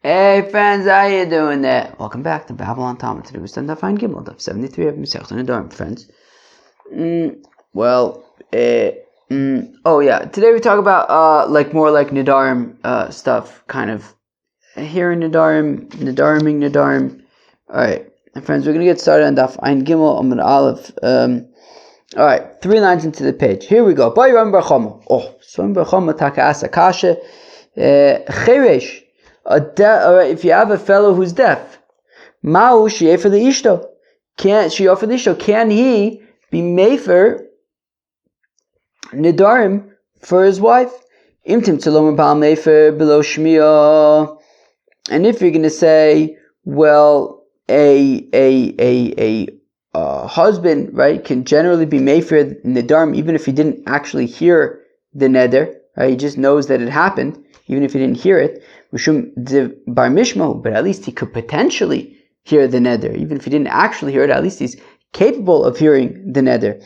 Hey friends, how you doing there? Welcome back to Babylon Talmud. Today we stand up Fine Gimel, Daf 73 of Masechet Nedarim, friends. Today we talk about more like Nedarim stuff, kind of hearing Nedariming Nedarim. Alright, and friends, we're gonna get started on Daf Ein Gimel Amud Aleph. Alright, 3 lines into the page. Here we go. Bayram Barchama. Swam Barchama Taka Asa Kasha Cheresh. If you have a fellow who's deaf, Ma'u she'efer le'ishto. Can he be mefer Nedarim for his wife? Imtim tzalom ba'al mefer below shmiya. And if you're going to say, well, a husband, right, can generally be mefer Nedarim even if he didn't actually hear the neder, right? He just knows that it happened, even if he didn't hear it. But at least he could potentially hear the neder. Even if he didn't actually hear it, at least he's capable of hearing the neder.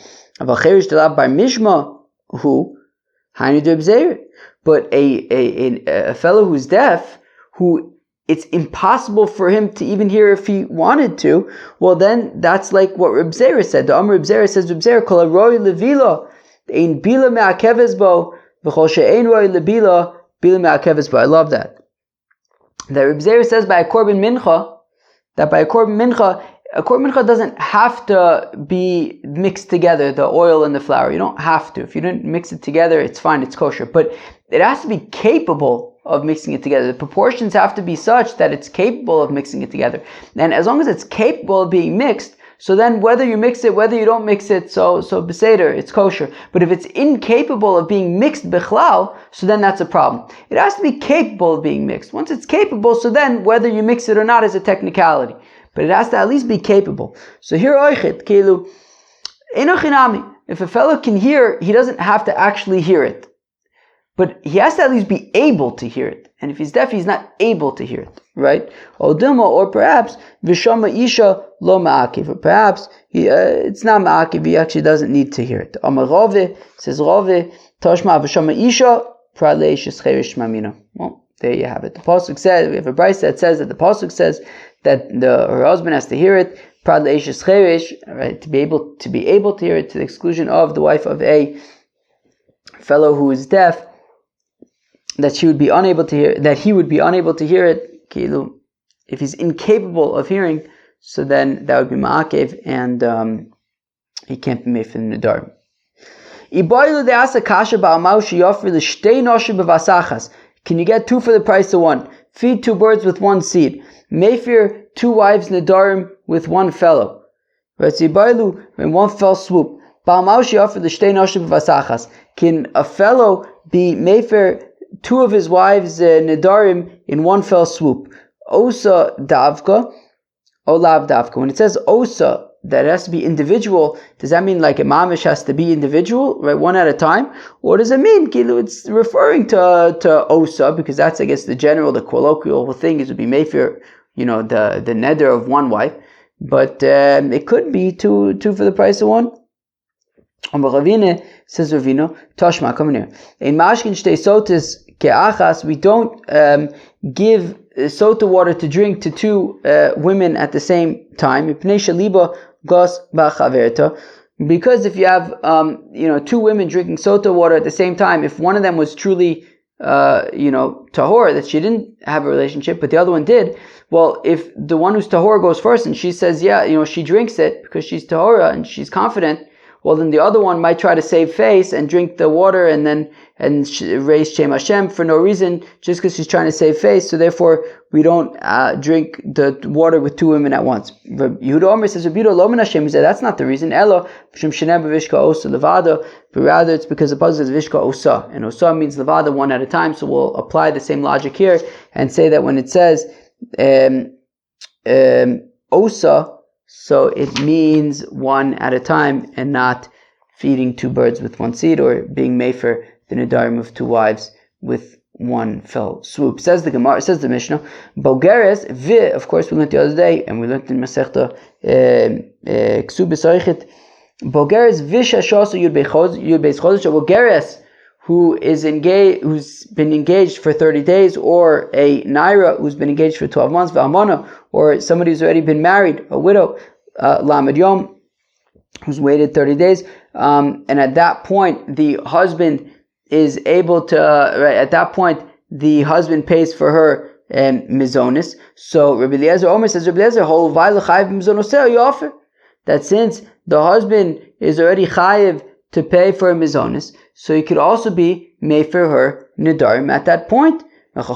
But a fellow who's deaf, who it's impossible for him to even hear if he wanted to, well then that's like what Reb Zera said. The Amr Reb Zera says, Reb Zera, kol haroi levila, ein bila me'akeves bo, v'chol she'ein roi lebila, bila me'akeves bo. I love that. That Reb Zera says by a korban mincha, a korban mincha doesn't have to be mixed together, the oil and the flour. You don't have to. If you didn't mix it together, it's fine, it's kosher. But it has to be capable of mixing it together. The proportions have to be such that it's capable of mixing it together. And as long as it's capable of being mixed, so then whether you mix it, whether you don't mix it, so beseder, it's kosher. But if it's incapable of being mixed bichlal, so then that's a problem. It has to be capable of being mixed. Once it's capable, so then whether you mix it or not is a technicality. But it has to at least be capable. So here oichet, keilu, enochinami. If a fellow can hear, he doesn't have to actually hear it. But he has to at least be able to hear it. And if he's deaf, he's not able to hear it, right? Or perhaps, v'shama isha lo ma'akiv. Or perhaps, it's not ma'akiv, he actually doesn't need to hear it. Amar Rove, says Rove, Toshma v'shama isha, pralei shescherish mamina. Well, there you have it. The Pasuk says, we have a brayso that says that the Pasuk says that her husband has to hear it, pralei shescherish, right, to be able to hear it, to the exclusion of the wife of a fellow who is deaf, that she would be unable to hear, that he would be unable to hear it. If he's incapable of hearing, so then that would be ma'akev, and he can't be made for the nedarim. Can you get 2 for the price of 1? Feed 2 birds with 1 seed. Mefer 2 wives nedarim with 1 fellow. Right? So in 1 fell swoop. Can a fellow be mefer 2 of his wives nedarim in 1 fell swoop? Osa davka, olav davka. When it says osa, that it has to be individual, does that mean like a mamish has to be individual, right, 1 at a time? Or does it mean, it's referring to osa, because that's, I guess, the colloquial thing is to be mefer, the neder of 1 wife. But it could be 2 for the price of 1. Ravine, says Ravino, Toshma, come in here. In mashkin shtei sotis ke'achas, we don't give sota water to drink to 2 women at the same time. Because if you have 2 women drinking sota water at the same time, if one of them was truly tahor, that she didn't have a relationship, but the other one did, well, if the one who's tahor goes first and she says, she drinks it because she's tahora and she's confident, well, then the other one might try to save face and drink the water and raise Shem Hashem for no reason, just because she's trying to save face. So therefore, we don't drink the water with 2 women at once. Yehuda Omer says, he said, that's not the reason. Elo, but rather it's because the puzzle is vishka osa, and osa means levada, 1 at a time. So we'll apply the same logic here and say that when it says osa, so it means 1 at a time and not feeding 2 birds with 1 seed, or being mefer the nedarim of 2 wives with 1 fell swoop. Says the Gemara, says the Mishnah, Bogeres vi, of course we learned the other day, and we learned in Masechta Ksu B'Soichet, Bogeres vi shashosu yud beis chodesh, Bogeres who's been engaged for 30 days, or a naira who's been engaged for 12 months, v'almana, or somebody who's already been married, a widow, lamed yom, who's waited 30 days, and at that point the husband is able to, at that point the husband pays for her mizonis. So Rabbi Eliezer Omer says, Rabbi Eliezer, that since the husband is already chayiv to pay for a mizonis, so he could also be mefer her nedarim at that point. There's a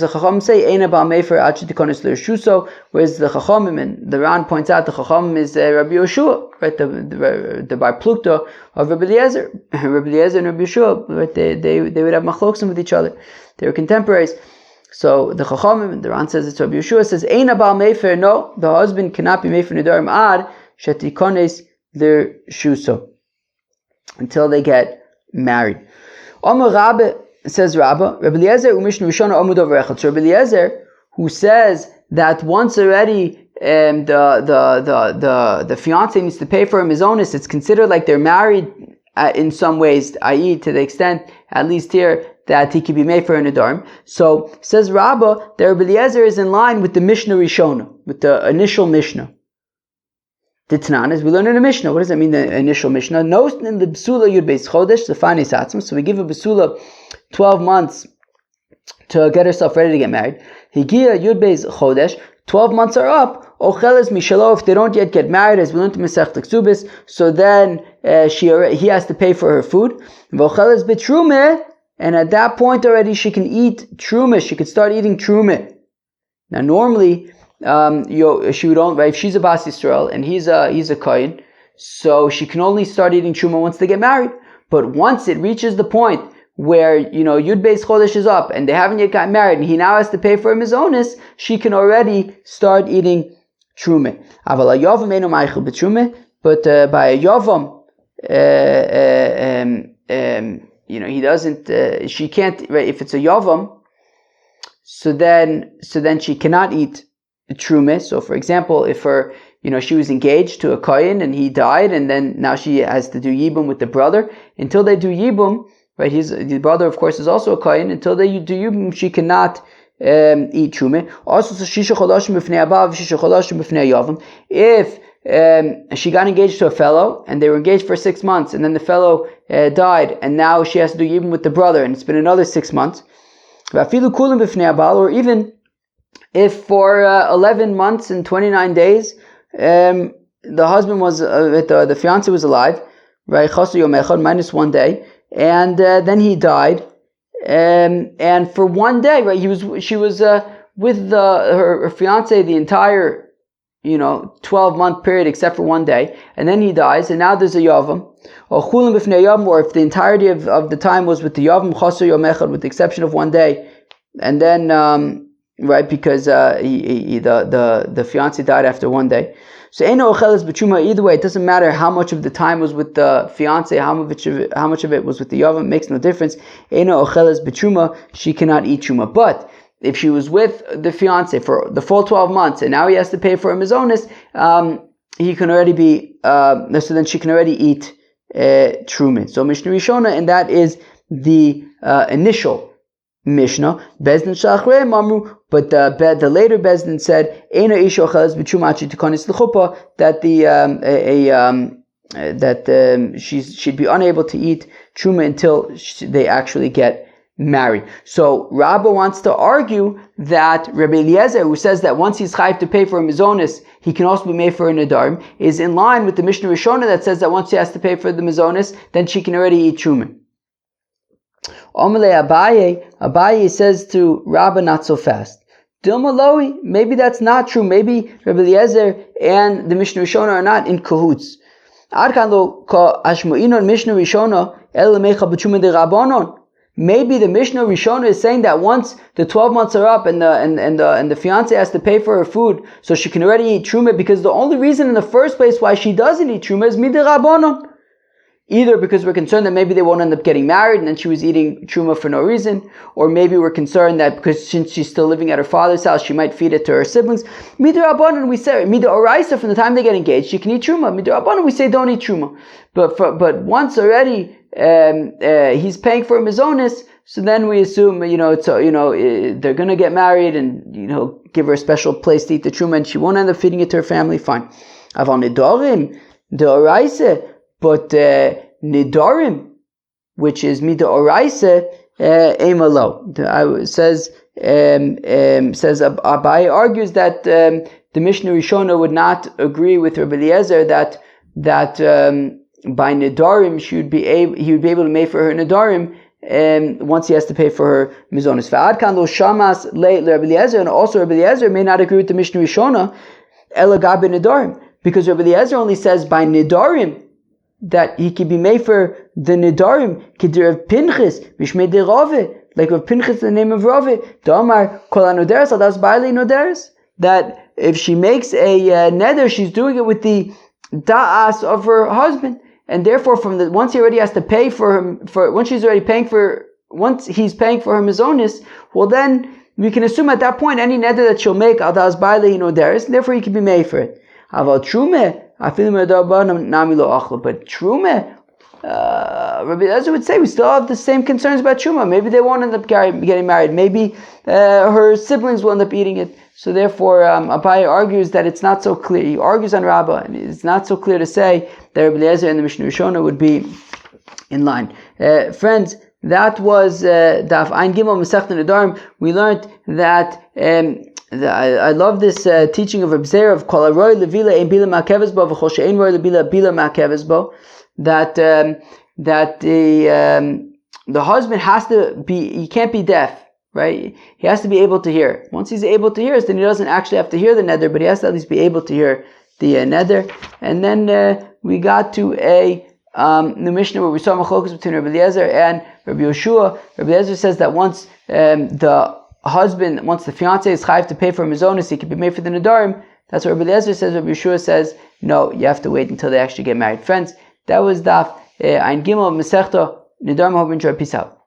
chacham say, Eina ba mefer ad shetikonis l'reshuso, whereas the chachamim, and the Ran points out the chachamim is Rabbi Yoshua, right? The bar plukta of Rabbi Eliezer. Rabbi Eliezer and Rabbi Yoshua, right? They would have machloksim with each other. They were contemporaries. So the chachamim, the Ran says it's Rabbi Yoshua, says Eina ba mefer, no, the husband cannot be mefer nedarim ad shetikonis l'reshuso, until they get married. Amar Rabbe, says Rabbi Eliezer, Umishnu Rishona Amud Avarechot. So Rabbi Eliezer, who says that once already the fiance needs to pay for him his onus, it's considered like they're married in some ways, i.e. to the extent, at least here, that he could be made for an nedarim. So says Rabbi that Rabbi Eliezer is in line with the Mishnah Rishona, with the initial Mishnah. The Tanan, as we learn in the Mishnah. What does that mean, the initial Mishnah? Note in the Besula Yud Beis Chodesh, the Fani Satzim. So we give a Besula 12 months to get herself ready to get married. Higia Yud Beis Chodesh, 12 months are up. Ocheles Mishalo, if they don't yet get married, as we learned in Masech Ksubis, so then he has to pay for her food. Vocheles Betrumeh, and at that point already she can eat Trumeh. She could start eating Trumeh. Now normally, she would only, right, if she's a Bas Yisrael and he's a Kohen, so she can only start eating Truma once they get married. But once it reaches the point where, Yud Beis Chodesh is up and they haven't yet got married and he now has to pay for his ownus, she can already start eating Truma. But by a Yavam, he doesn't, she can't, right, if it's a Yavam, so then she cannot eat Truma. So for example, if she was engaged to a Kohen and he died, and then now she has to do Yibum with the brother. Until they do Yibum, right, the brother of course is also a Kohen, until they do Yibum, she cannot eat Truma. Also, Shisha Chodashim b'fnei Abav, Shisha Chodashim b'fnei Yavam. If she got engaged to a fellow, and they were engaged for 6 months, and then the fellow died, and now she has to do Yibum with the brother, and it's been another 6 months. Or even if for 11 months and 29 days, the husband was, the fiance was alive, right? Minus 1 day, and then he died, and for 1 day, right? She was with her fiance the entire 12-month period except for 1 day, and then he dies, and now there's a yavam, or if the entirety of the time was with the yavam, with the exception of 1 day, and then right, because the fiance died after 1 day. So either way, it doesn't matter how much of the time was with the fiance, how much of it was with the yavam, makes no difference. She cannot eat truma. But if she was with the fiance for the full 12 months and now he has to pay for his ownus, he can already be, so then she can already eat truma. So Mishnah Rishona, and that is the initial Mishnah. Bezdin Shachrei Mamru, but the later Bezdin said, Eina Isha Ocheles B'Truma Achi Tikonis L'Chuppah, that she'd be unable to eat truma until they actually get married. So Rabba wants to argue that Rabbi Eliezer, who says that once he's chayiv to pay for his mizonis, he can also be made for a nedarim, is in line with the Mishnah Rishona that says that once he has to pay for the mizonis, then she can already eat truma. Omele Abaye says to Rabba, not so fast. Dilma Loi, maybe that's not true. Maybe Rabbi Eliezer and the Mishnah Rishona are not in cahoots. Adkan lo ka ashmo'inon Mishnah Rishona el mecha b'truma de Rabbanon. Maybe the Mishnah Rishona is saying that once the 12 months are up and the fiance has to pay for her food, so she can already eat truma, because the only reason in the first place why she doesn't eat truma is midirabanon. Either because we're concerned that maybe they won't end up getting married and then she was eating truma for no reason, or maybe we're concerned that because since she's still living at her father's house, she might feed it to her siblings. Midirabanon, we say midiraisa, from the time they get engaged, she can eat truma. Midirabanon, we say don't eat truma. But once already he's paying for mizonis, so then we assume, they're going to get married and, give her a special place to eat the truma and she won't end up feeding it to her family, fine. Aval Nedarim, the oraise, but Nedarim, which is mida oraise, emalo. Says Abai argues that the Mishnah Rishona would not agree with Rabbi Eliezer that by Nedarim he would be able to make for her Nedarim once he has to pay for her mizonos. V'adkan lo shamas le Rabbi Eliezer, and also Rabbi Eliezer may not agree with the Mishnah Rishona ela gabe Nedarim, because Rabbi Eliezer only says by Nedarim that he could be made for the Nedarim kidir of Pinchas mishmei de Rave, like of Pinchas the name of Rave. Damar kol anoderes adas bailei noderes, that if she makes a neder, she's doing it with the da'as of her husband, and therefore once he already has to pay for him, once he's paying for her mizonis, well then we can assume at that point any neder that she'll make adas bailei noderes, and therefore he can be made for it. Aval trume, but Truma, Rabbi Eliezer would say we still have the same concerns about Truma. Maybe they won't end up getting married. Maybe her siblings will end up eating it. So therefore, Abai argues that it's not so clear. He argues on Rabbah, and it's not so clear to say that Rabbi Eliezer and the Mishnah Rishona would be in line. Friends, that was Daf Ein Gimel Masechta Nedarim. We learned that I love this teaching of Reb Zera of Kol Aroi Levila Ein Bila Ma'keves Bo V'Chol She'ein Roi Levila Bila Ma'keves Bo, that the husband has to be, he can't be deaf, right? He has to be able to hear. Once he's able to hear, then he doesn't actually have to hear the neder, but he has to at least be able to hear the neder. And then we got to the Mishnah where we saw machlokas between Rabbi Eliezer and Rabbi Yoshua. Rabbi Eliezer says that once once the fiance is chayiv to pay for mizonos, he can be made for the nedarim. That's what Rabbi Eliezer says. Rabbi Yeshua says, no, you have to wait until they actually get married. Friends, that was Daf Ein Gimel Masechta Nedarim. Hope you enjoy. Peace out.